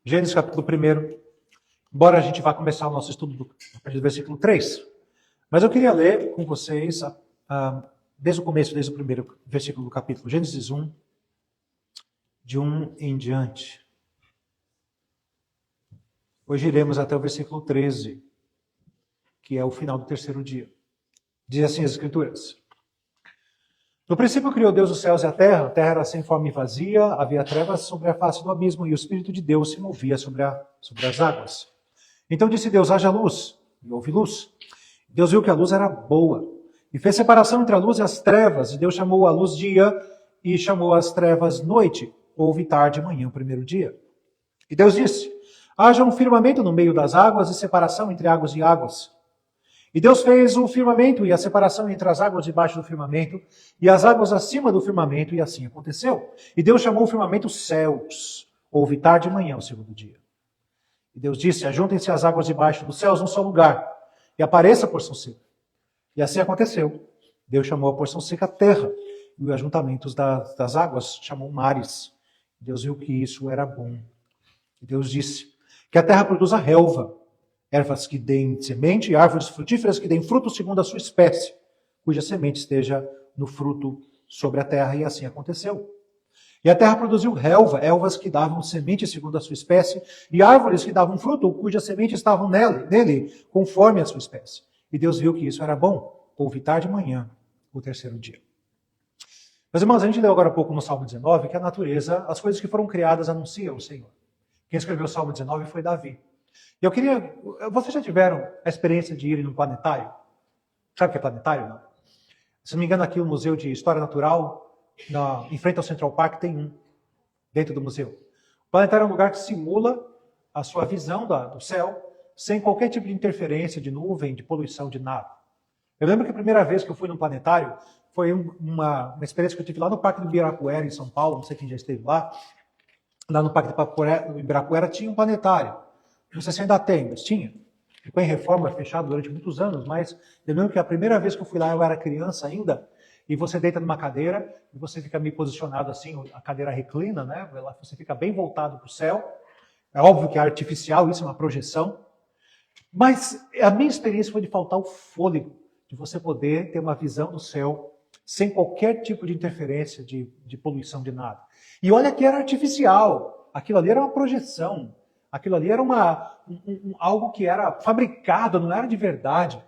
Gênesis capítulo 1, embora a gente vá começar o nosso estudo a partir do versículo 3. Mas eu queria ler com vocês, desde o começo, desde o primeiro versículo do capítulo, Gênesis 1, de 1 em diante. Hoje iremos até o versículo 13, que é o final do terceiro dia. Diz assim as Escrituras. No princípio criou Deus os céus e a terra era sem forma e vazia, havia trevas sobre a face do abismo, e o Espírito de Deus se movia sobre as águas. Então disse Deus, haja luz, e houve luz. Deus viu que a luz era boa, e fez separação entre a luz e as trevas, e Deus chamou a luz dia, e chamou as trevas noite. Houve tarde e manhã o primeiro dia. E Deus disse, haja um firmamento no meio das águas, e separação entre águas e águas. E Deus fez o firmamento e a separação entre as águas debaixo do firmamento e as águas acima do firmamento, e assim aconteceu. E Deus chamou o firmamento céus. Houve tarde e manhã o segundo dia. E Deus disse, ajuntem-se as águas debaixo dos céus num só lugar, e apareça a porção seca. E assim aconteceu. Deus chamou a porção seca terra, e os ajuntamentos das águas chamou mares. Deus viu que isso era bom. E Deus disse, que a terra produza relva, ervas que deem semente e árvores frutíferas que deem fruto segundo a sua espécie, cuja semente esteja no fruto sobre a terra, e assim aconteceu. E a terra produziu relva, ervas que davam semente segundo a sua espécie, e árvores que davam fruto, cuja semente estavam nele, conforme a sua espécie. E Deus viu que isso era bom. Houve tarde e manhã o terceiro dia. Meus irmãos, a gente leu agora há pouco no Salmo 19 que a natureza, as coisas que foram criadas anunciam o Senhor. Quem escreveu o Salmo 19 foi Davi. E eu queria... Vocês já tiveram a experiência de ir no planetário? Sabe o que é planetário? Não? Se não me engano, aqui o Museu de História Natural, em frente ao Central Park, tem um, dentro do museu. O planetário é um lugar que simula a sua visão do céu, sem qualquer tipo de interferência, de nuvem, de poluição, de nada. Eu lembro que a primeira vez que eu fui num planetário foi uma experiência que eu tive lá no Parque do Ibirapuera, em São Paulo, não sei quem já esteve lá. Lá no Parque do Ibirapuera tinha um planetário. Não sei se ainda tem, mas tinha. Ficou em reforma, fechado durante muitos anos, mas eu lembro que a primeira vez que eu fui lá, eu era criança ainda, e você deita numa cadeira, e você fica meio posicionado assim, a cadeira reclina, né? Você fica bem voltado para o céu. É óbvio que é artificial, isso é uma projeção. Mas a minha experiência foi de faltar o fôlego, de você poder ter uma visão do céu sem qualquer tipo de interferência, de poluição, de nada. E olha que era artificial, aquilo ali era uma projeção. Aquilo ali era algo que era fabricado, não era de verdade.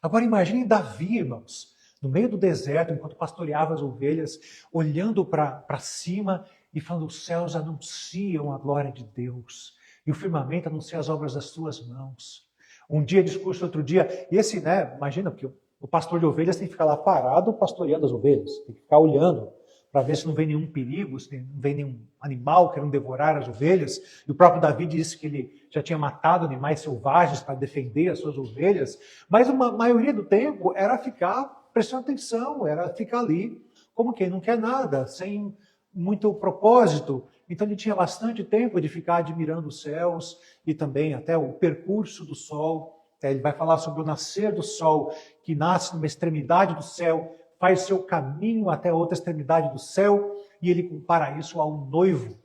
Agora imaginem Davi, irmãos, no meio do deserto, enquanto pastoreava as ovelhas, olhando para cima e falando, os céus anunciam a glória de Deus, e o firmamento anuncia as obras das suas mãos. Um dia discurso, outro dia, e esse, imagina, porque o pastor de ovelhas tem que ficar lá parado pastoreando as ovelhas, tem que ficar olhando, para ver se não vem nenhum perigo, se não vem nenhum animal querendo devorar as ovelhas. E o próprio Davi disse que ele já tinha matado animais selvagens para defender as suas ovelhas. Mas a maioria do tempo era ficar prestando atenção, era ficar ali como quem não quer nada, sem muito propósito. Então ele tinha bastante tempo de ficar admirando os céus e também até o percurso do sol. Ele vai falar sobre o nascer do sol, que nasce numa extremidade do céu, faz seu caminho até a outra extremidade do céu, e ele compara isso ao noivo,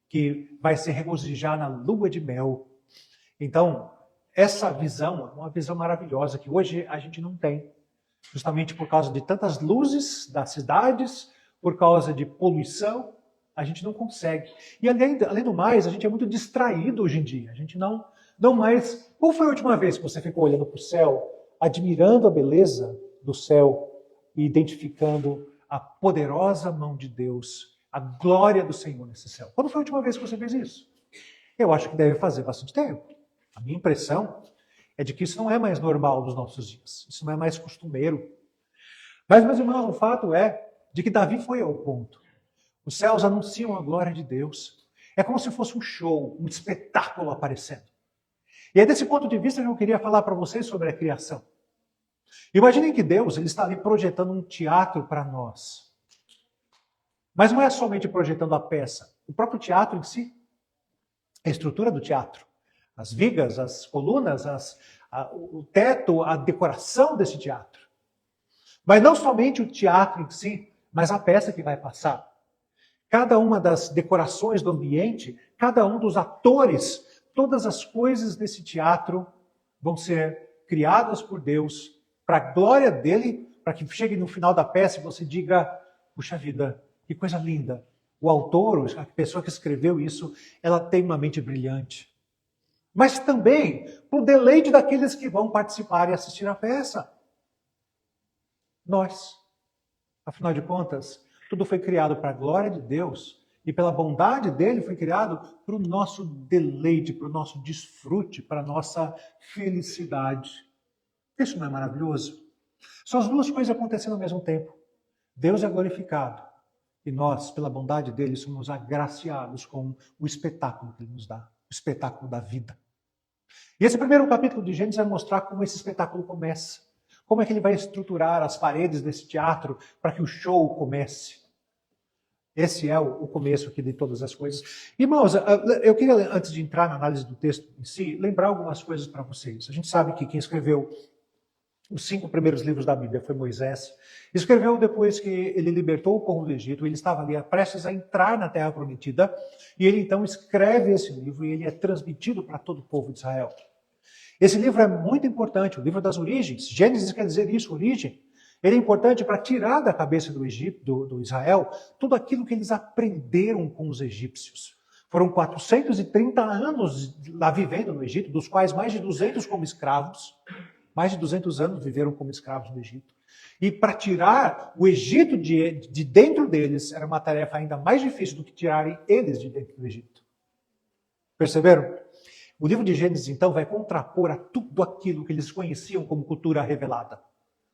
que vai se regozijar na lua de mel. Então, essa visão é uma visão maravilhosa, que hoje a gente não tem, justamente por causa de tantas luzes das cidades, por causa de poluição, a gente não consegue. E além do mais, a gente é muito distraído hoje em dia, a gente não mais... Qual foi a última vez que você ficou olhando para o céu, admirando a beleza do céu, e identificando a poderosa mão de Deus, a glória do Senhor nesse céu? Quando foi a última vez que você fez isso? Eu acho que deve fazer bastante tempo. A minha impressão é de que isso não é mais normal nos nossos dias. Isso não é mais costumeiro. Mas, meus irmãos, o fato é de que Davi foi ao ponto. Os céus anunciam a glória de Deus. É como se fosse um show, um espetáculo aparecendo. E é desse ponto de vista que eu queria falar para vocês sobre a criação. Imaginem que Deus ele está ali projetando um teatro para nós. Mas não é somente projetando a peça. O próprio teatro em si, a estrutura do teatro, as vigas, as colunas, o teto, a decoração desse teatro. Mas não somente o teatro em si, mas a peça que vai passar. cada uma das decorações do ambiente, cada um dos atores, todas as coisas desse teatro vão ser criadas por Deus para a glória dele, para que chegue no final da peça e você diga, puxa vida, que coisa linda. O autor, a pessoa que escreveu isso, ela tem uma mente brilhante. Mas também para o deleite daqueles que vão participar e assistir à peça. Nós, afinal de contas, tudo foi criado para a glória de Deus e pela bondade dele foi criado para o nosso deleite, para o nosso desfrute, para a nossa felicidade. Isso não é maravilhoso? São as duas coisas acontecendo ao mesmo tempo. Deus é glorificado e nós, pela bondade dele, somos agraciados com o espetáculo que ele nos dá, o espetáculo da vida. E esse primeiro capítulo de Gênesis vai mostrar como esse espetáculo começa. Como é que ele vai estruturar as paredes desse teatro para que o show comece. Esse é o começo aqui de todas as coisas. Irmãos, eu queria, antes de entrar na análise do texto em si, lembrar algumas coisas para vocês. A gente sabe que quem escreveu os 5 primeiros livros da Bíblia foi Moisés. Escreveu depois que ele libertou o povo do Egito, ele estava ali prestes a entrar na Terra Prometida, e ele então escreve esse livro e ele é transmitido para todo o povo de Israel. Esse livro é muito importante, o livro das origens. Gênesis quer dizer isso, origem. Ele é importante para tirar da cabeça do Egito, do Israel, tudo aquilo que eles aprenderam com os egípcios. Foram 430 anos lá vivendo no Egito, dos quais mais de 200 como escravos. Mais de 200 anos viveram como escravos no Egito. E para tirar o Egito de dentro deles era uma tarefa ainda mais difícil do que tirarem eles de dentro do Egito. Perceberam? O livro de Gênesis, então, vai contrapor a tudo aquilo que eles conheciam como cultura revelada,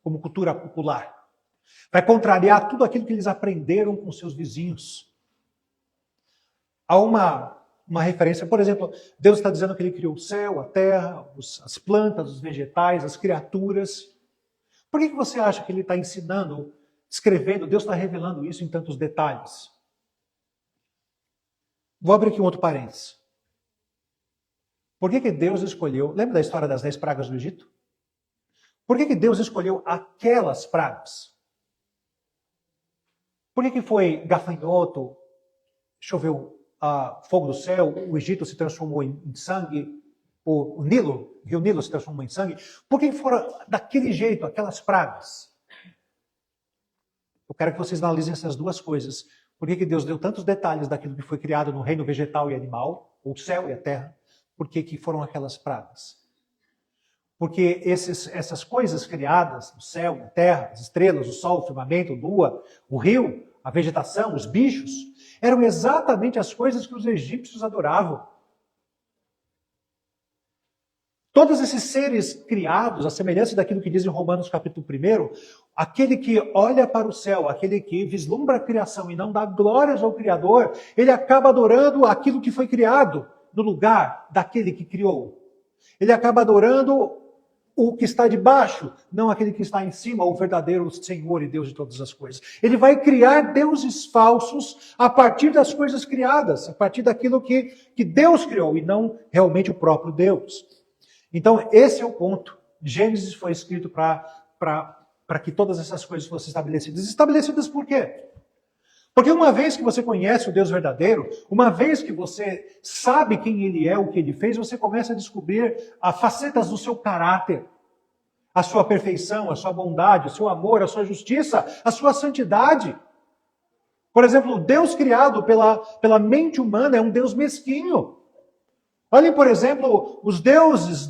como cultura popular. Vai contrariar tudo aquilo que eles aprenderam com seus vizinhos. Há uma referência, por exemplo, Deus está dizendo que ele criou o céu, a terra, as plantas, os vegetais, as criaturas. Por que você acha que ele está ensinando, escrevendo, Deus está revelando isso em tantos detalhes? Vou abrir aqui um outro parênteses. Por que Deus escolheu, lembra da história das 10 pragas do Egito? Por que Deus escolheu aquelas pragas? Por que foi gafanhoto, choveu fogo do céu, o Egito se transformou em sangue, o Rio Nilo se transformou em sangue? Por que foram daquele jeito, aquelas pragas? Eu quero que vocês analisem essas duas coisas. Por que Deus deu tantos detalhes daquilo que foi criado no reino vegetal e animal, o céu e a terra? Por que foram aquelas pragas? Porque essas coisas criadas, o céu, a terra, as estrelas, o sol, o firmamento, a lua, o rio, a vegetação, os bichos, eram exatamente as coisas que os egípcios adoravam. Todos esses seres criados, a semelhança daquilo que diz em Romanos capítulo 1, aquele que olha para o céu, aquele que vislumbra a criação e não dá glórias ao Criador, ele acaba adorando aquilo que foi criado no lugar daquele que criou. Ele acaba adorando o que está debaixo, não aquele que está em cima, o verdadeiro Senhor e Deus de todas as coisas. Ele vai criar deuses falsos a partir das coisas criadas, a partir daquilo que Deus criou e não realmente o próprio Deus. Então, esse é o ponto. Gênesis foi escrito para que todas essas coisas fossem estabelecidas. Estabelecidas por quê? Porque uma vez que você conhece o Deus verdadeiro, uma vez que você sabe quem Ele é, o que Ele fez, você começa a descobrir as facetas do seu caráter, a sua perfeição, a sua bondade, o seu amor, a sua justiça, a sua santidade. Por exemplo, o Deus criado pela mente humana é um Deus mesquinho. Olhem, por exemplo, os deuses,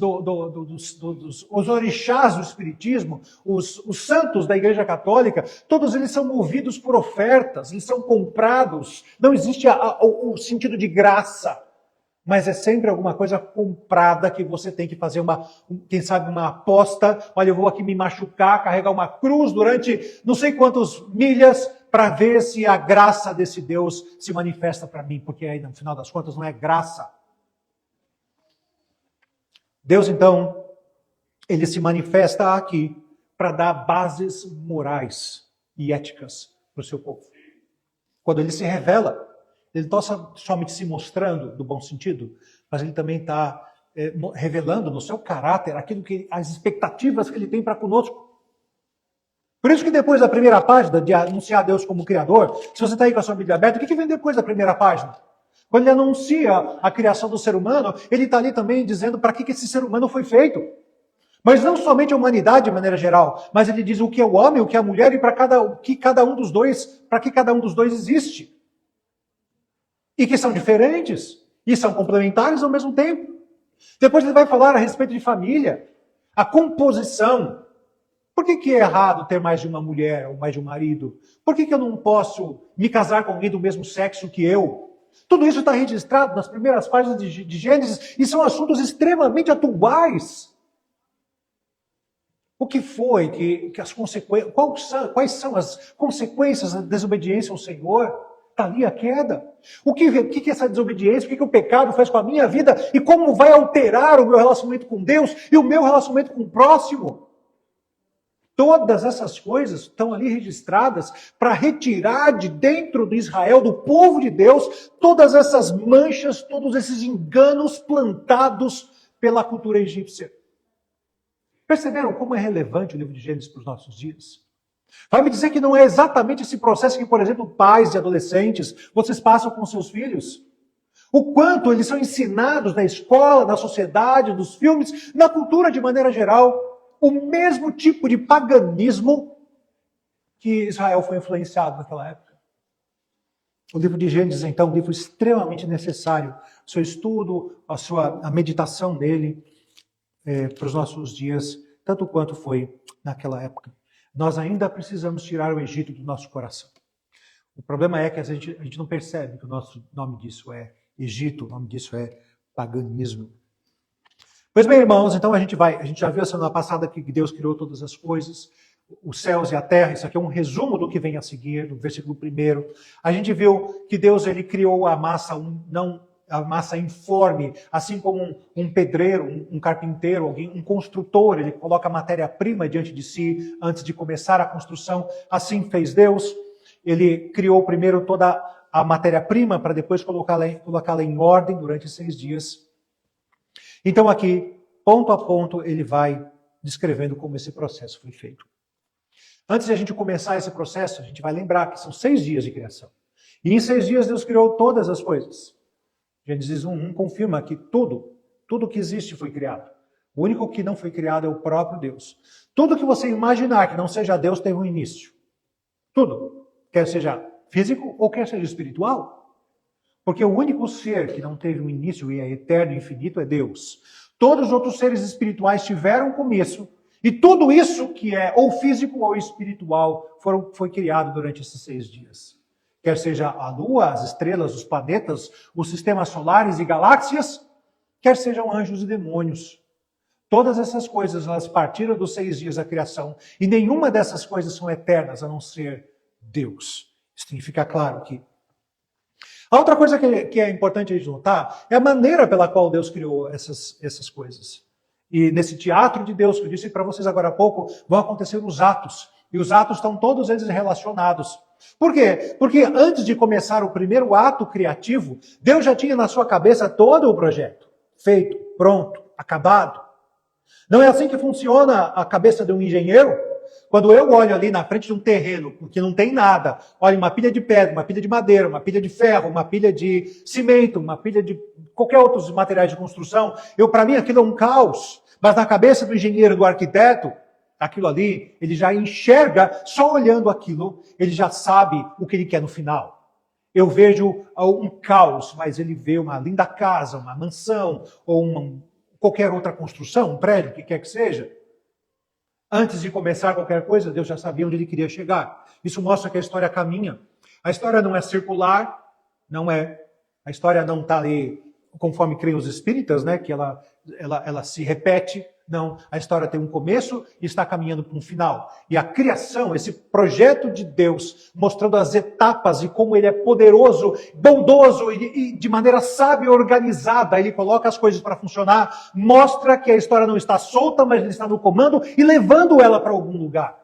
os orixás do Espiritismo, os santos da Igreja Católica, todos eles são movidos por ofertas, eles são comprados. Não existe o sentido de graça, mas é sempre alguma coisa comprada que você tem que fazer quem sabe, uma aposta. Olha, eu vou aqui me machucar, carregar uma cruz durante não sei quantas milhas para ver se a graça desse Deus se manifesta para mim, porque aí, no final das contas, não é graça. Deus, então, ele se manifesta aqui para dar bases morais e éticas para o seu povo. Quando ele se revela, ele não está somente se mostrando do bom sentido, mas ele também está revelando no seu caráter as expectativas que ele tem para conosco. Por isso que depois da primeira página, de anunciar Deus como Criador, se você está aí com a sua Bíblia aberta, o que vem depois da primeira página? Quando ele anuncia a criação do ser humano, ele está ali também dizendo para que esse ser humano foi feito. Mas não somente a humanidade de maneira geral, mas ele diz o que é o homem, o que é a mulher e para que cada um dos dois existe. E que são diferentes e são complementares ao mesmo tempo. Depois ele vai falar a respeito de família, a composição. Por que é errado ter mais de uma mulher ou mais de um marido? Por que eu não posso me casar com alguém do mesmo sexo que eu? Tudo isso está registrado nas primeiras páginas de Gênesis e são assuntos extremamente atuais. O que foi que as consequências, quais são as consequências da desobediência ao Senhor? Está ali a queda. O que é essa desobediência? O que o pecado faz com a minha vida? E como vai alterar o meu relacionamento com Deus e o meu relacionamento com o próximo? Todas essas coisas estão ali registradas para retirar de dentro de Israel, do povo de Deus, todas essas manchas, todos esses enganos plantados pela cultura egípcia. Perceberam como é relevante o livro de Gênesis para os nossos dias? Vai me dizer que não é exatamente esse processo que, por exemplo, pais e adolescentes, vocês passam com seus filhos? O quanto eles são ensinados na escola, na sociedade, nos filmes, na cultura de maneira geral, o mesmo tipo de paganismo que Israel foi influenciado naquela época. O livro de Gênesis, então, é um livro extremamente necessário. O seu estudo, a meditação nele, para os nossos dias, tanto quanto foi naquela época. Nós ainda precisamos tirar o Egito do nosso coração. O problema é que a gente não percebe que o nosso nome disso é Egito, o nome disso é paganismo. Pois bem, irmãos, então a gente já viu a semana passada que Deus criou todas as coisas, os céus e a terra. Isso aqui é um resumo do que vem a seguir, do versículo 1. A gente viu que Deus ele criou a massa, a massa informe, assim como um pedreiro, um carpinteiro, um construtor, ele coloca a matéria-prima diante de si antes de começar a construção. Assim fez Deus. Ele criou primeiro toda a matéria-prima para depois colocá-la em ordem durante 6 dias. Então aqui, ponto a ponto, ele vai descrevendo como esse processo foi feito. Antes de a gente começar esse processo, a gente vai lembrar que são 6 dias de criação. E em 6 dias Deus criou todas as coisas. Gênesis 1 confirma que tudo que existe foi criado. O único que não foi criado é o próprio Deus. Tudo que você imaginar que não seja Deus teve um início. Tudo. Quer seja físico ou quer seja espiritual. Porque o único ser que não teve um início e é eterno e infinito é Deus. Todos os outros seres espirituais tiveram um começo. E tudo isso que é ou físico ou espiritual foi criado durante esses 6 dias. Quer seja a Lua, as estrelas, os planetas, os sistemas solares e galáxias, quer sejam anjos e demônios. Todas essas coisas, elas partiram dos 6 dias da criação. E nenhuma dessas coisas são eternas, a não ser Deus. Isso tem que ficar claro aqui. A outra coisa que é importante a gente notar é a maneira pela qual Deus criou essas coisas. E nesse teatro de Deus, que eu disse para vocês agora há pouco, vão acontecer os atos. E os atos estão todos eles relacionados. Por quê? Porque antes de começar o primeiro ato criativo, Deus já tinha na sua cabeça todo o projeto. Feito, pronto, acabado. Não é assim que funciona a cabeça de um engenheiro? Quando eu olho ali na frente de um terreno que não tem nada, olho uma pilha de pedra, uma pilha de madeira, uma pilha de ferro, uma pilha de cimento, uma pilha de qualquer outros materiais de construção, para mim aquilo é um caos. Mas na cabeça do engenheiro, do arquiteto, aquilo ali, ele já enxerga, só olhando aquilo, ele já sabe o que ele quer no final. Eu vejo um caos, mas ele vê uma linda casa, uma mansão, ou qualquer outra construção, um prédio, o que quer que seja. Antes de começar qualquer coisa, Deus já sabia onde ele queria chegar. Isso mostra que a história caminha. A história não é circular, não é. A história não está ali, conforme creem os espíritas, né, que ela se repete. Não, a história tem um começo e está caminhando para um final. E a criação, esse projeto de Deus, mostrando as etapas e como ele é poderoso, bondoso e de maneira sábia e organizada, ele coloca as coisas para funcionar, mostra que a história não está solta, mas ele está no comando e levando ela para algum lugar.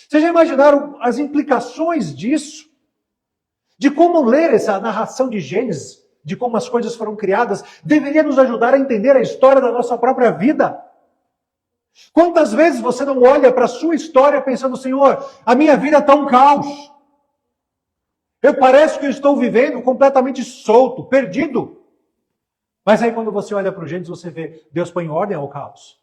Vocês já imaginaram as implicações disso? De como ler essa narração de Gênesis? De como as coisas foram criadas, deveria nos ajudar a entender a história da nossa própria vida. Quantas vezes você não olha para a sua história pensando, Senhor, a minha vida está um caos. Parece que eu estou vivendo completamente solto, perdido. Mas aí quando você olha para o Gênesis, você vê, Deus põe ordem ao caos.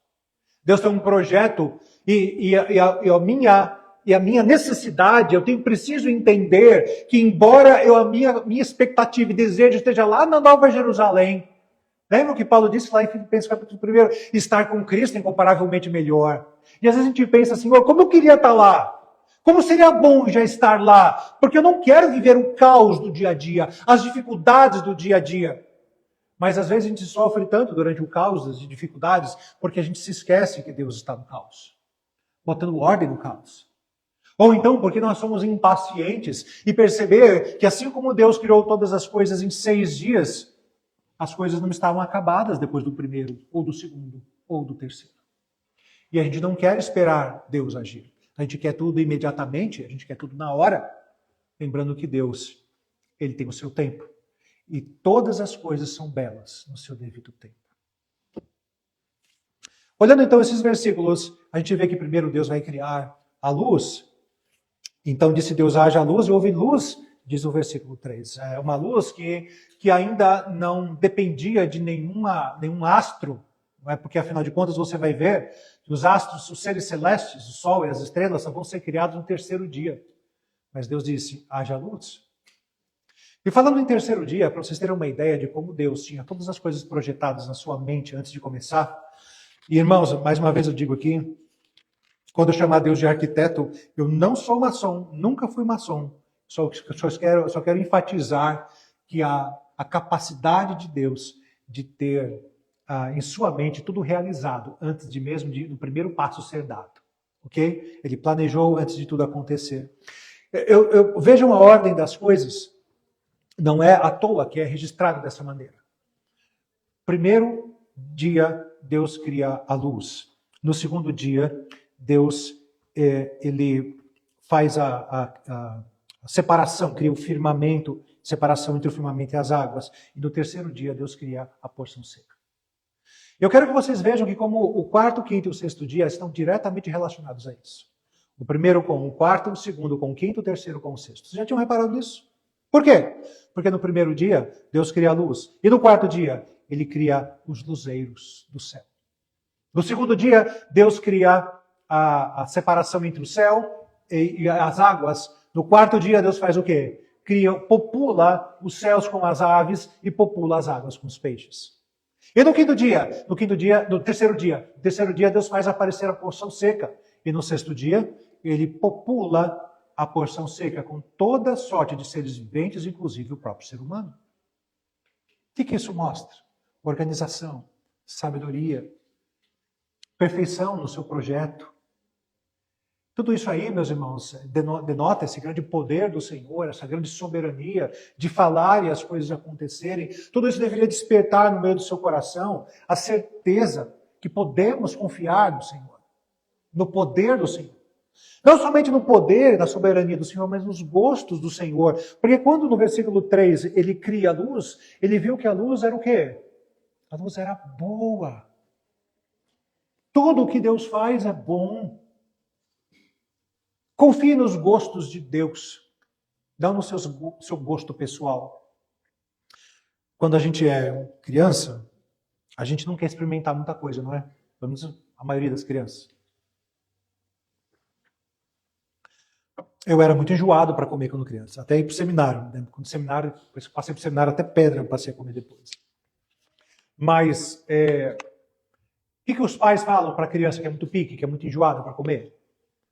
Deus tem um projeto e a minha necessidade, preciso entender que embora a minha expectativa e desejo esteja lá na Nova Jerusalém, lembra o que Paulo disse lá em Filipenses capítulo 1? Estar com Cristo é incomparavelmente melhor. E às vezes a gente pensa, Senhor, como eu queria estar lá? Como seria bom já estar lá? Porque eu não quero viver o caos do dia a dia, as dificuldades do dia a dia. Mas às vezes a gente sofre tanto durante o caos, as dificuldades, porque a gente se esquece que Deus está no caos, botando ordem no caos. Ou então porque nós somos impacientes e perceber que assim como Deus criou todas as coisas em 6 dias, as coisas não estavam acabadas depois do primeiro, ou do segundo, ou do terceiro. E a gente não quer esperar Deus agir. A gente quer tudo imediatamente, a gente quer tudo na hora. Lembrando que Deus, Ele tem o seu tempo. E todas as coisas são belas no seu devido tempo. Olhando então esses versículos, a gente vê que primeiro Deus vai criar a luz. Então disse Deus, haja luz, e houve luz, diz o versículo 3. É uma luz que ainda não dependia de nenhum astro, não é? Porque afinal de contas você vai ver que os astros, os seres celestes, o sol e as estrelas, só vão ser criados no terceiro dia. Mas Deus disse, haja luz. E falando em terceiro dia, para vocês terem uma ideia de como Deus tinha todas as coisas projetadas na sua mente antes de começar, e irmãos, mais uma vez eu digo aqui, quando eu chamar Deus de arquiteto, eu não sou maçom, nunca fui maçom, só quero enfatizar que a capacidade de Deus de ter em sua mente tudo realizado antes de mesmo do primeiro passo ser dado, ok? Ele planejou antes de tudo acontecer. Eu vejo uma ordem das coisas, não é à toa que é registrado dessa maneira. Primeiro dia, Deus cria a luz. No segundo dia, Deus ele faz a separação, cria o firmamento, separação entre o firmamento e as águas. E no terceiro dia, Deus cria a porção seca. Eu quero que vocês vejam que como o quarto, quinto e o sexto dia estão diretamente relacionados a isso. O primeiro com o quarto, o segundo com o quinto, o terceiro com o sexto. Vocês já tinham reparado nisso? Por quê? Porque no primeiro dia, Deus cria a luz. E no quarto dia, Ele cria os luzeiros do céu. No segundo dia, Deus cria a separação entre o céu e as águas. No quarto dia, Deus faz o quê? Popula os céus com as aves e popula as águas com os peixes. E no terceiro dia, Deus faz aparecer a porção seca. E no sexto dia, Ele popula a porção seca com toda sorte de seres viventes, inclusive o próprio ser humano. O que isso mostra? Organização, sabedoria, perfeição no seu projeto. Tudo isso aí, meus irmãos, denota esse grande poder do Senhor, essa grande soberania de falar e as coisas acontecerem. Tudo isso deveria despertar no meio do seu coração a certeza que podemos confiar no Senhor, no poder do Senhor. Não somente no poder e na soberania do Senhor, mas nos gostos do Senhor. Porque quando no versículo 3 ele cria a luz, ele viu que a luz era o quê? A luz era boa. Tudo o que Deus faz é bom. Confie nos gostos de Deus, não no seu gosto pessoal. Quando a gente é criança, a gente não quer experimentar muita coisa, não é? Pelo menos a maioria das crianças. Eu era muito enjoado para comer quando criança, até ir para o seminário. Né? Quando seminário, eu passei para o seminário, até pedra eu passei a comer depois. Mas, o que os pais falam para a criança que é muito pique, que é muito enjoada para comer?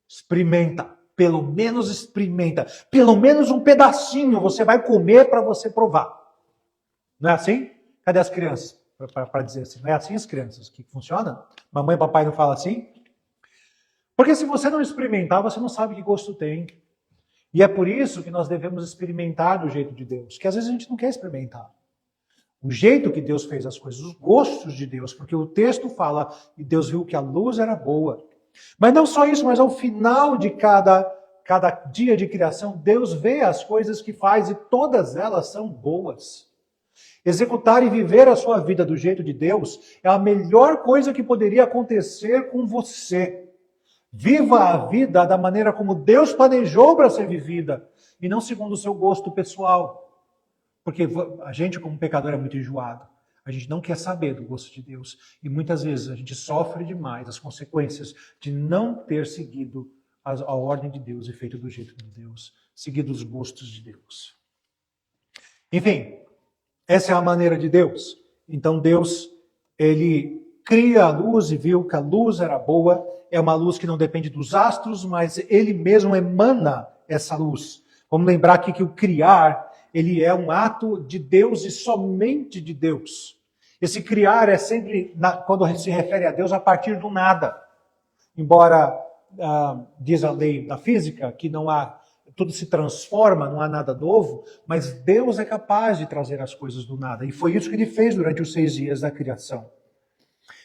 Experimenta, pelo menos experimenta. Pelo menos um pedacinho você vai comer para você provar. Não é assim? Cadê as crianças? Para dizer assim, não é assim as crianças que funciona? Mamãe e papai não falam assim? Porque se você não experimentar, você não sabe que gosto tem. E é por isso que nós devemos experimentar do jeito de Deus, que às vezes a gente não quer experimentar. O jeito que Deus fez as coisas, os gostos de Deus, porque o texto fala e Deus viu que a luz era boa. Mas não só isso, mas ao final de cada dia de criação, Deus vê as coisas que faz e todas elas são boas. Executar e viver a sua vida do jeito de Deus é a melhor coisa que poderia acontecer com você. Viva a vida da maneira como Deus planejou para ser vivida e não segundo o seu gosto pessoal. Porque a gente, como pecador, é muito enjoado. A gente não quer saber do gosto de Deus. E muitas vezes a gente sofre demais as consequências de não ter seguido a ordem de Deus e feito do jeito de Deus, seguido os gostos de Deus. Enfim, essa é a maneira de Deus. Então Deus, ele cria a luz e viu que a luz era boa. É uma luz que não depende dos astros, mas ele mesmo emana essa luz. Vamos lembrar aqui que o criar, ele é um ato de Deus e somente de Deus. Esse criar é sempre, quando se refere a Deus, a partir do nada. Embora, diz a lei da física, que não há, tudo se transforma, não há nada novo, mas Deus é capaz de trazer as coisas do nada. E foi isso que ele fez durante os 6 dias da criação.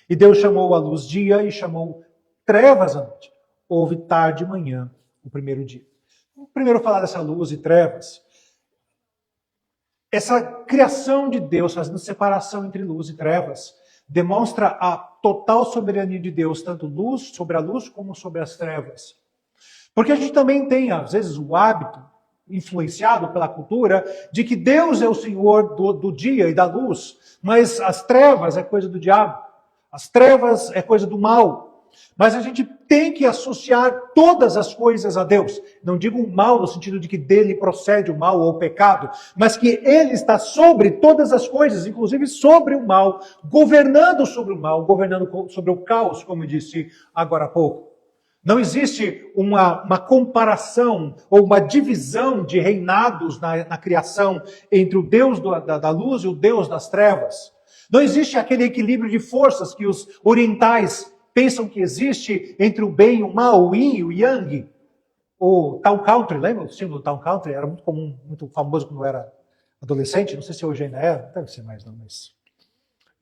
E Deus chamou a luz dia e chamou trevas à noite. Houve tarde e manhã, o primeiro dia. Vamos primeiro falar dessa luz e trevas. Essa criação de Deus, fazendo separação entre luz e trevas, demonstra a total soberania de Deus, tanto luz sobre a luz como sobre as trevas. Porque a gente também tem, às vezes, o hábito, influenciado pela cultura, de que Deus é o Senhor do dia e da luz, mas as trevas é coisa do diabo, as trevas é coisa do mal. Mas a gente tem que associar todas as coisas a Deus. Não digo o mal no sentido de que dele procede o mal ou o pecado, mas que ele está sobre todas as coisas, inclusive sobre o mal, governando sobre o mal, governando sobre o caos, como eu disse agora há pouco. Não existe uma comparação ou uma divisão de reinados na criação entre o Deus da luz e o Deus das trevas. Não existe aquele equilíbrio de forças que os orientais pensam que existe entre o bem e o mal, o yin e o yang. O Town Country, lembra o símbolo do Town Country? Era muito comum, muito famoso quando eu era adolescente, não sei se hoje ainda é, deve ser mais não, mas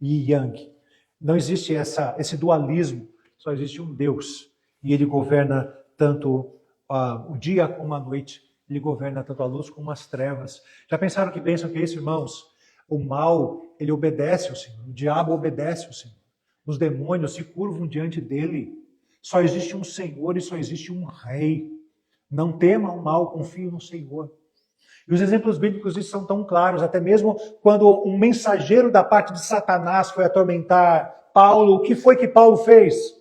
yin e yang. Não existe esse dualismo, só existe um Deus. E ele governa tanto o dia como a noite, ele governa tanto a luz como as trevas. Já pensaram que pensam que é isso, irmãos? O mal, ele obedece ao Senhor, o diabo obedece ao Senhor. Os demônios se curvam diante dele. Só existe um Senhor e só existe um Rei. Não tema o mal, confie no Senhor. E os exemplos bíblicos disso são tão claros, até mesmo quando um mensageiro da parte de Satanás foi atormentar Paulo, o que foi que Paulo fez?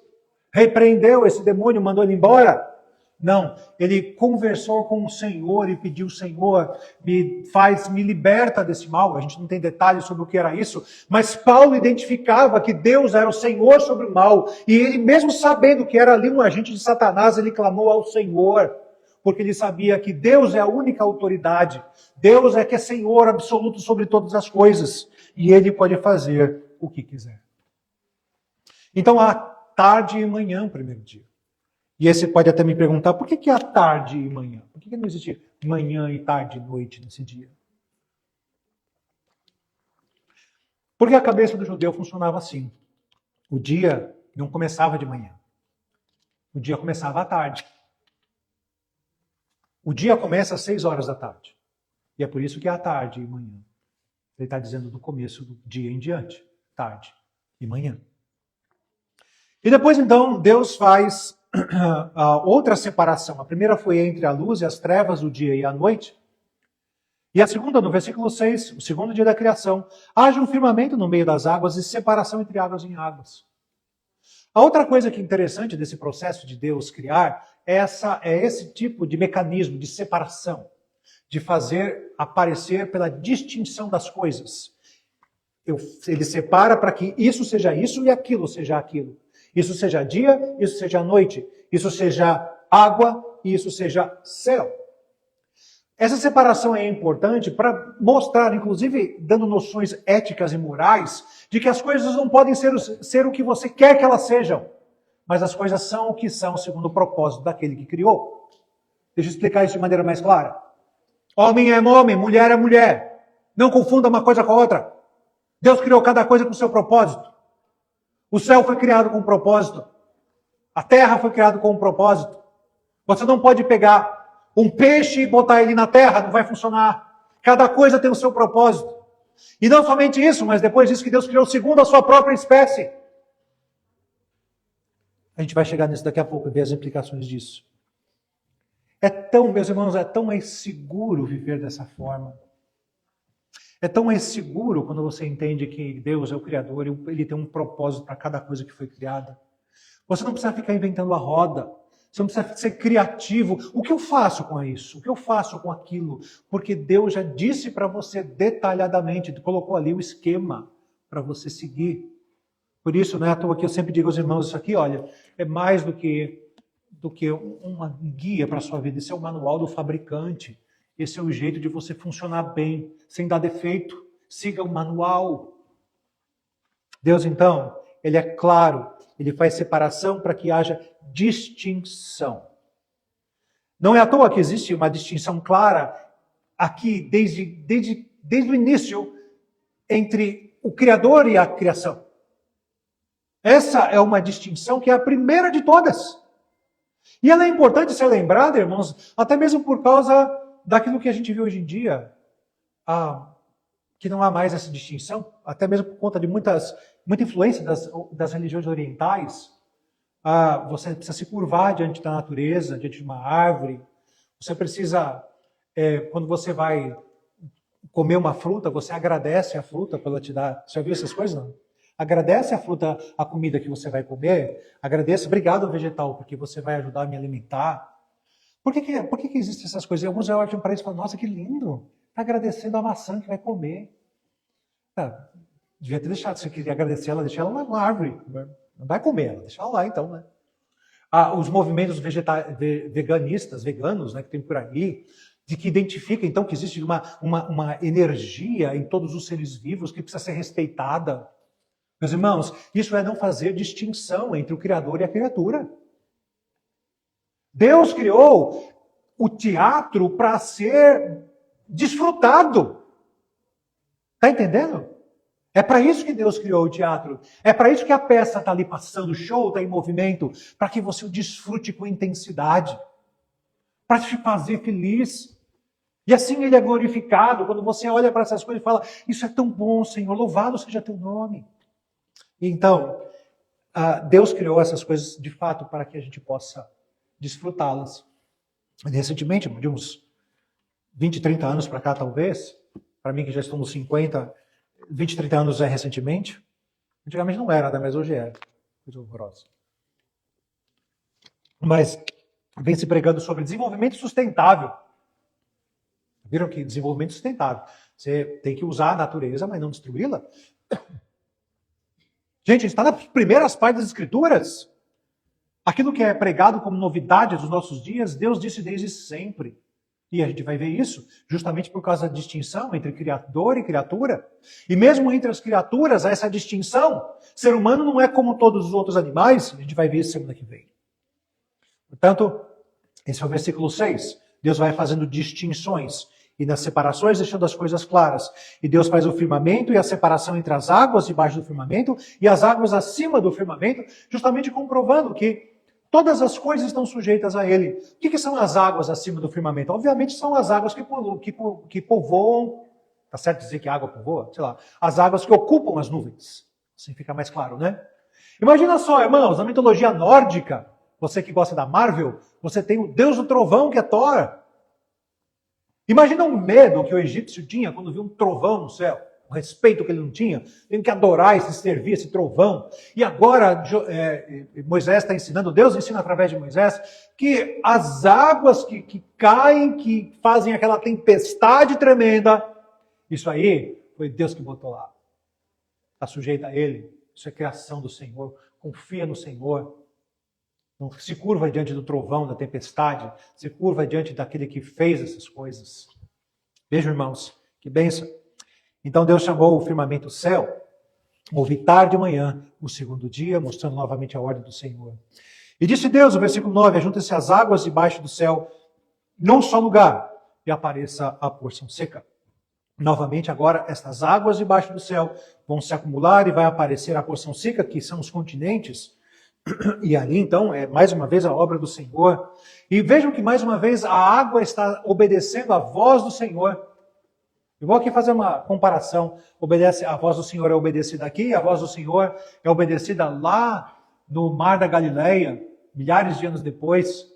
Repreendeu esse demônio, mandou ele embora? Não, ele conversou com o Senhor e pediu: Senhor, me liberta desse mal. A gente não tem detalhes sobre o que era isso, mas Paulo identificava que Deus era o Senhor sobre o mal, e ele mesmo sabendo que era ali um agente de Satanás, ele clamou ao Senhor, porque ele sabia que Deus é a única autoridade, Deus é que é Senhor absoluto sobre todas as coisas, e ele pode fazer o que quiser. Então há tarde e manhã, primeiro dia. E aí você pode até me perguntar, por que há tarde e manhã? Por que não existe manhã e tarde e noite nesse dia? Porque a cabeça do judeu funcionava assim. O dia não começava de manhã. O dia começava à tarde. O dia começa às 6 horas da tarde. E é por isso que há tarde e manhã. Ele está dizendo do começo do dia em diante. Tarde e manhã. E depois, então, Deus faz outra separação. A primeira foi entre a luz e as trevas, o dia e a noite. E a segunda, no versículo 6, o segundo dia da criação, haja um firmamento no meio das águas e separação entre águas em águas. A outra coisa que é interessante desse processo de Deus criar é esse tipo de mecanismo de separação, de fazer aparecer pela distinção das coisas. Ele separa para que isso seja isso e aquilo seja aquilo. Isso seja dia, isso seja noite. Isso seja água e isso seja céu. Essa separação é importante para mostrar, inclusive, dando noções éticas e morais, de que as coisas não podem ser o que você quer que elas sejam, mas as coisas são o que são, segundo o propósito daquele que criou. Deixa eu explicar isso de maneira mais clara. Homem é homem, mulher é mulher. Não confunda uma coisa com a outra. Deus criou cada coisa com o seu propósito. O céu foi criado com um propósito. A terra foi criada com um propósito. Você não pode pegar um peixe e botar ele na terra, não vai funcionar. Cada coisa tem o seu propósito. E não somente isso, mas depois diz que Deus criou segundo a sua própria espécie. A gente vai chegar nisso daqui a pouco e ver as implicações disso. Meus irmãos, é tão mais seguro viver dessa forma. É tão mais seguro quando você entende que Deus é o Criador e Ele tem um propósito para cada coisa que foi criada. Você não precisa ficar inventando a roda. Você não precisa ser criativo. O que eu faço com isso? O que eu faço com aquilo? Porque Deus já disse para você detalhadamente, colocou ali o esquema para você seguir. Por isso, não é à toa que eu sempre digo aos irmãos, isso aqui, olha, é mais do que uma guia para a sua vida. Esse é o manual do fabricante. Esse é o jeito de você funcionar bem, sem dar defeito. Siga o manual. Deus, então, Ele é claro. Ele faz separação para que haja distinção. Não é à toa que existe uma distinção clara aqui, desde o início, entre o Criador e a criação. Essa é uma distinção que é a primeira de todas. E ela é importante ser lembrada, irmãos, até mesmo por causa daquilo que a gente vê hoje em dia, que não há mais essa distinção, até mesmo por conta de muita influência das religiões orientais. Você precisa se curvar diante da natureza, diante de uma árvore. Você precisa, quando você vai comer uma fruta, você agradece a fruta pela te dar. Você já viu essas coisas? Não? Agradece a fruta, a comida que você vai comer. Agradeça, obrigado vegetal, porque você vai ajudar a me alimentar. Por que existem essas coisas? E alguns olham para isso e falam, nossa, que lindo. Está agradecendo a maçã que vai comer. Devia ter deixado, se você queria agradecer ela, deixa ela na árvore. Não vai comer ela, deixa ela lá então, né? Os movimentos veganistas, veganos, né, que tem por aí, de que identifica então que existe uma energia em todos os seres vivos que precisa ser respeitada. Meus irmãos, isso é não fazer distinção entre o Criador e a criatura. Deus criou o teatro para ser desfrutado. Está entendendo? É para isso que Deus criou o teatro. É para isso que a peça está ali passando, o show está em movimento, para que você o desfrute com intensidade, para te fazer feliz. E assim ele é glorificado, quando você olha para essas coisas e fala, isso é tão bom, Senhor, louvado seja teu nome. Então, Deus criou essas coisas de fato para que a gente possa desfrutá-las. Recentemente, de uns 20, 30 anos para cá, talvez, para mim que já estou nos 50, 20, 30 anos é recentemente. Antigamente não era, mas hoje é. Coisa horrorosa. Mas vem se pregando sobre desenvolvimento sustentável. Viram que desenvolvimento sustentável? Você tem que usar a natureza, mas não destruí-la. Gente, está nas primeiras partes das Escrituras. Aquilo que é pregado como novidade dos nossos dias, Deus disse desde sempre. E a gente vai ver isso justamente por causa da distinção entre criador e criatura. E mesmo entre as criaturas, há essa distinção. Ser humano não é como todos os outros animais. A gente vai ver isso semana que vem. Portanto, esse é o versículo 6. Deus vai fazendo distinções. E nas separações, deixando as coisas claras. E Deus faz o firmamento e a separação entre as águas debaixo do firmamento e as águas acima do firmamento, justamente comprovando que todas as coisas estão sujeitas a Ele. O que são as águas acima do firmamento? Obviamente são as águas que povoam, tá certo dizer que a água povoa? Sei lá, as águas que ocupam as nuvens. Assim fica mais claro, né? Imagina só, irmãos, na mitologia nórdica, você que gosta da Marvel, você tem o deus do trovão, que é Thor. Imagina o medo que o egípcio tinha quando viu um trovão no céu. O respeito que ele não tinha. Tem que adorar e se servir esse trovão. E agora Moisés está ensinando, Deus ensina através de Moisés, que as águas que caem, que fazem aquela tempestade tremenda, isso aí foi Deus que botou lá. Está sujeito a Ele. Isso é criação do Senhor. Confia no Senhor. Não se curva diante do trovão, da tempestade. Se curva diante daquele que fez essas coisas. Vejam, irmãos, que bênção. Então Deus chamou o firmamento céu. Houve tarde e manhã, o segundo dia, mostrando novamente a ordem do Senhor. E disse Deus, no versículo 9, ajunta-se as águas debaixo do céu, num só lugar, e apareça a porção seca. Novamente, agora, estas águas debaixo do céu vão se acumular e vai aparecer a porção seca, que são os continentes. E ali, então, é mais uma vez a obra do Senhor. E vejam que, mais uma vez, a água está obedecendo à voz do Senhor. Eu vou aqui fazer uma comparação. A voz do Senhor é obedecida aqui, a voz do Senhor é obedecida lá no Mar da Galileia, milhares de anos depois,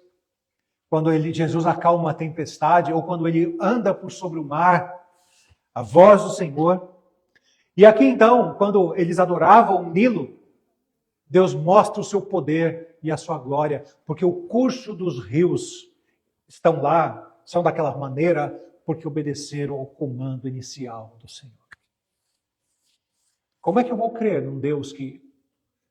quando Jesus acalma a tempestade, ou quando ele anda por sobre o mar, a voz do Senhor. E aqui então, quando eles adoravam o Nilo, Deus mostra o seu poder e a sua glória, porque o curso dos rios estão lá, são daquela maneira, porque obedeceram ao comando inicial do Senhor. Como é que eu vou crer num Deus que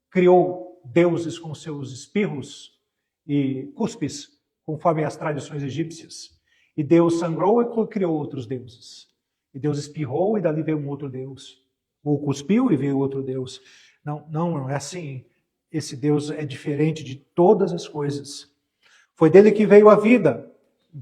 criou deuses com seus espirros e cuspes, conforme as tradições egípcias? E Deus sangrou e criou outros deuses. E Deus espirrou e dali veio um outro Deus. Ou cuspiu e veio outro Deus. Não é assim. Esse Deus é diferente de todas as coisas. Foi dele que veio a vida.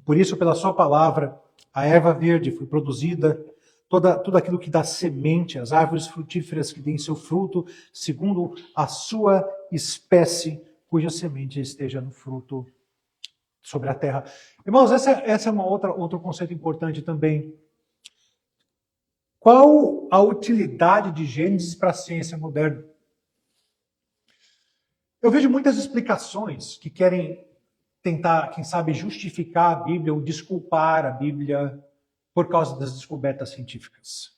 Por isso, pela sua palavra, a erva verde foi produzida, tudo aquilo que dá semente, as árvores frutíferas que deem seu fruto, segundo a sua espécie, cuja semente esteja no fruto sobre a terra. Irmãos, essa é outro conceito importante também. Qual a utilidade de Gênesis para a ciência moderna? Eu vejo muitas explicações que querem tentar, quem sabe, justificar a Bíblia ou desculpar a Bíblia por causa das descobertas científicas.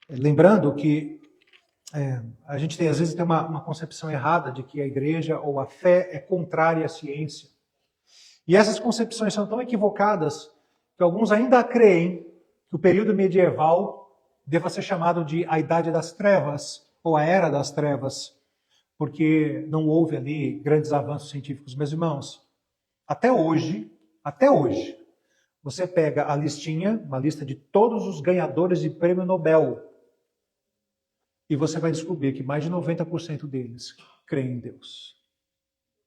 Lembrando que a gente às vezes tem uma concepção errada de que a igreja ou a fé é contrária à ciência. E essas concepções são tão equivocadas que alguns ainda creem que o período medieval deva ser chamado de a Idade das Trevas ou a Era das Trevas, porque não houve ali grandes avanços científicos. Meus irmãos, até hoje, você pega a listinha, uma lista de todos os ganhadores de prêmio Nobel, e você vai descobrir que mais de 90% deles creem em Deus.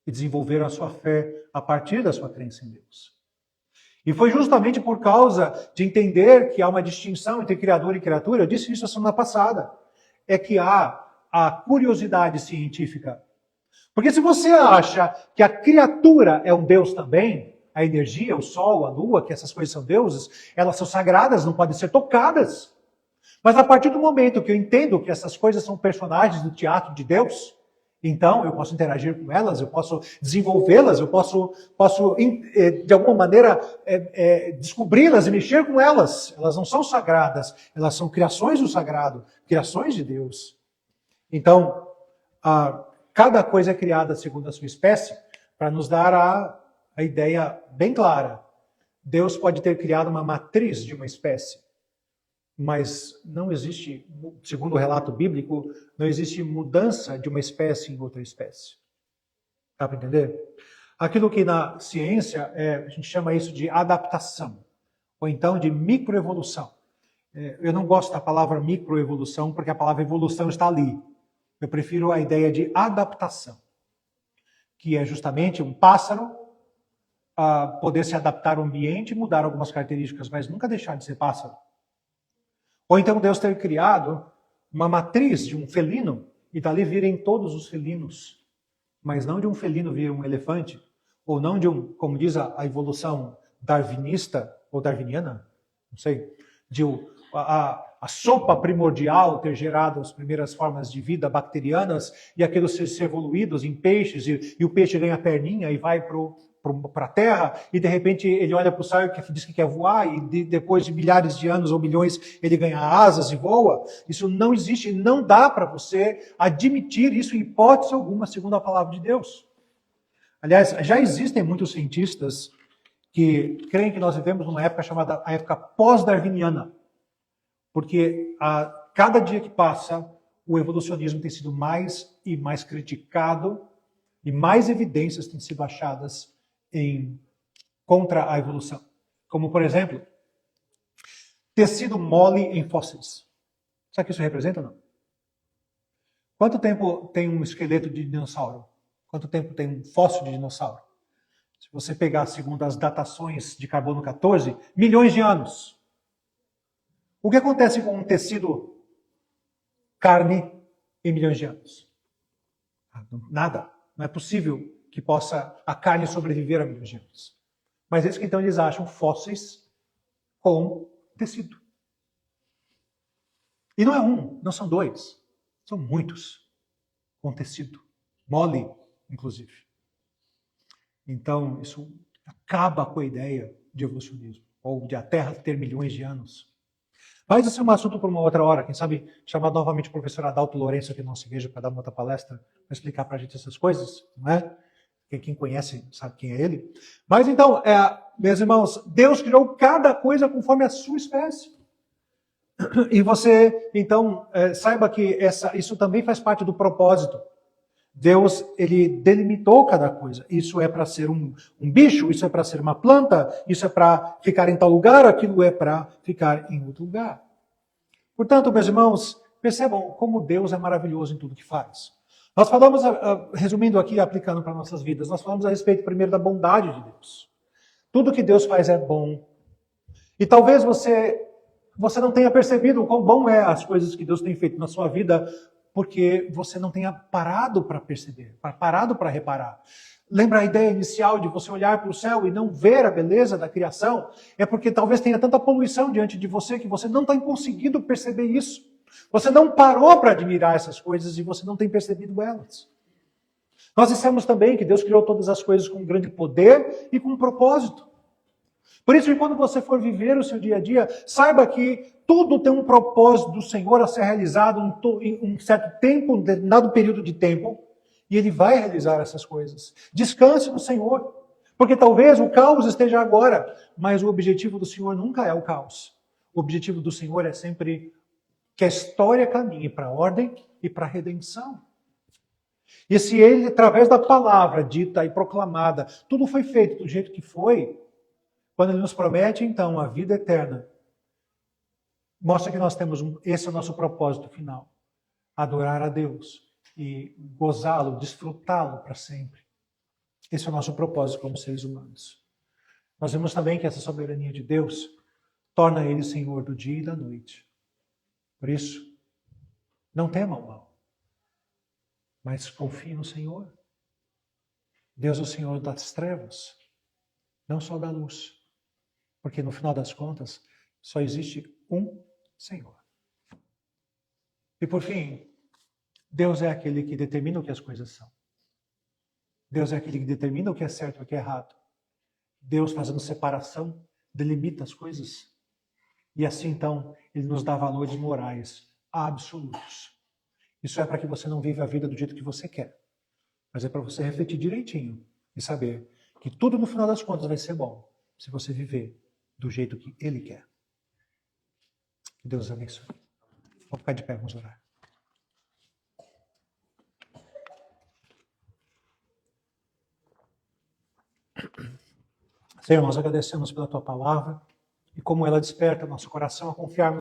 E desenvolveram a sua fé a partir da sua crença em Deus. E foi justamente por causa de entender que há uma distinção entre criador e criatura, eu disse isso na semana passada, é que há a curiosidade científica. Porque se você acha que a criatura é um Deus também, a energia, o sol, a lua, que essas coisas são deuses, elas são sagradas, não podem ser tocadas. Mas a partir do momento que eu entendo que essas coisas são personagens do teatro de Deus, então eu posso interagir com elas, eu posso desenvolvê-las, eu posso de alguma maneira descobri-las e mexer com elas. Elas não são sagradas, elas são criações do sagrado, criações de Deus. Então, cada coisa é criada segundo a sua espécie, para nos dar a ideia bem clara. Deus pode ter criado uma matriz de uma espécie, mas não existe, segundo o relato bíblico, não existe mudança de uma espécie em outra espécie. Dá para entender? Aquilo que na ciência a gente chama isso de adaptação, ou então de microevolução. Eu não gosto da palavra microevolução, porque a palavra evolução está ali. Eu prefiro a ideia de adaptação, que é justamente um pássaro poder se adaptar ao ambiente e mudar algumas características, mas nunca deixar de ser pássaro. Ou então Deus ter criado uma matriz de um felino, e dali virem todos os felinos, mas não de um felino vir um elefante, ou não de como diz a evolução darwinista, ou darwiniana, não sei, de a sopa primordial ter gerado as primeiras formas de vida bacterianas, e aqueles ser evoluídos em peixes, e o peixe ganha perninha e vai para a terra, e de repente ele olha para o céu e diz que quer voar, e depois de milhares de anos ou milhões ele ganha asas e voa. Isso não existe, não dá para você admitir isso em hipótese alguma, segundo a palavra de Deus. Aliás, já existem muitos cientistas que creem que nós vivemos numa época chamada a época pós-darwiniana, porque a cada dia que passa, o evolucionismo tem sido mais e mais criticado, e mais evidências têm sido achadas contra a evolução. Como, por exemplo, tecido mole em fósseis. Sabe o que isso representa ou não? Quanto tempo tem um esqueleto de dinossauro? Quanto tempo tem um fóssil de dinossauro? Se você pegar segundo as datações de carbono 14, milhões de anos. O que acontece com um tecido carne em milhões de anos? Nada. Não é possível que possa a carne sobreviver a milhões de anos. Mas é isso que então eles acham fósseis com tecido. E não é um, não são dois, são muitos, com tecido, mole, inclusive. Então, isso acaba com a ideia de evolucionismo, ou de a Terra ter milhões de anos. Mas esse é um assunto para uma outra hora. Quem sabe chamar novamente o professor Adalto Lourenço aqui na nossa igreja para dar uma outra palestra, para explicar para a gente essas coisas, não é? Quem conhece sabe quem é ele. Mas então, meus irmãos, Deus criou cada coisa conforme a sua espécie. E você, então, saiba que isso também faz parte do propósito. Deus, ele delimitou cada coisa. Isso é para ser um bicho, isso é para ser uma planta, isso é para ficar em tal lugar, aquilo é para ficar em outro lugar. Portanto, meus irmãos, percebam como Deus é maravilhoso em tudo que faz. Nós falamos, resumindo aqui, aplicando para nossas vidas, nós falamos a respeito primeiro da bondade de Deus. Tudo que Deus faz é bom. E talvez você não tenha percebido o quão bom é as coisas que Deus tem feito na sua vida, porque você não tenha parado para perceber, parado para reparar. Lembra a ideia inicial de você olhar para o céu e não ver a beleza da criação? É porque talvez tenha tanta poluição diante de você que você não está conseguindo perceber isso. Você não parou para admirar essas coisas e você não tem percebido elas. Nós dissemos também que Deus criou todas as coisas com grande poder e com propósito. Por isso que quando você for viver o seu dia a dia, saiba que tudo tem um propósito do Senhor a ser realizado em um certo tempo, um determinado período de tempo, e Ele vai realizar essas coisas. Descanse no Senhor, porque talvez o caos esteja agora, mas o objetivo do Senhor nunca é o caos. O objetivo do Senhor é sempre que a história caminhe para a ordem e para a redenção. E se Ele, através da palavra dita e proclamada, tudo foi feito do jeito que foi, quando Ele nos promete, então, a vida eterna, mostra que nós temos, esse é o nosso propósito final, adorar a Deus e gozá-lo, desfrutá-lo para sempre. Esse é o nosso propósito como seres humanos. Nós vemos também que essa soberania de Deus torna Ele Senhor do dia e da noite. Por isso, não tema o mal, mas confie no Senhor. Deus é o Senhor das trevas, não só da luz. Porque no final das contas, só existe um Senhor. E por fim, Deus é aquele que determina o que as coisas são. Deus é aquele que determina o que é certo e o que é errado. Deus, fazendo separação, delimita as coisas. E assim, então, Ele nos dá valores morais absolutos. Isso é para que você não viva a vida do jeito que você quer. Mas é para você refletir direitinho e saber que tudo, no final das contas, vai ser bom se você viver do jeito que Ele quer. Que Deus abençoe. Vamos ficar de pé, vamos orar. Senhor, nós agradecemos pela Tua palavra e como ela desperta nosso coração a confiarmos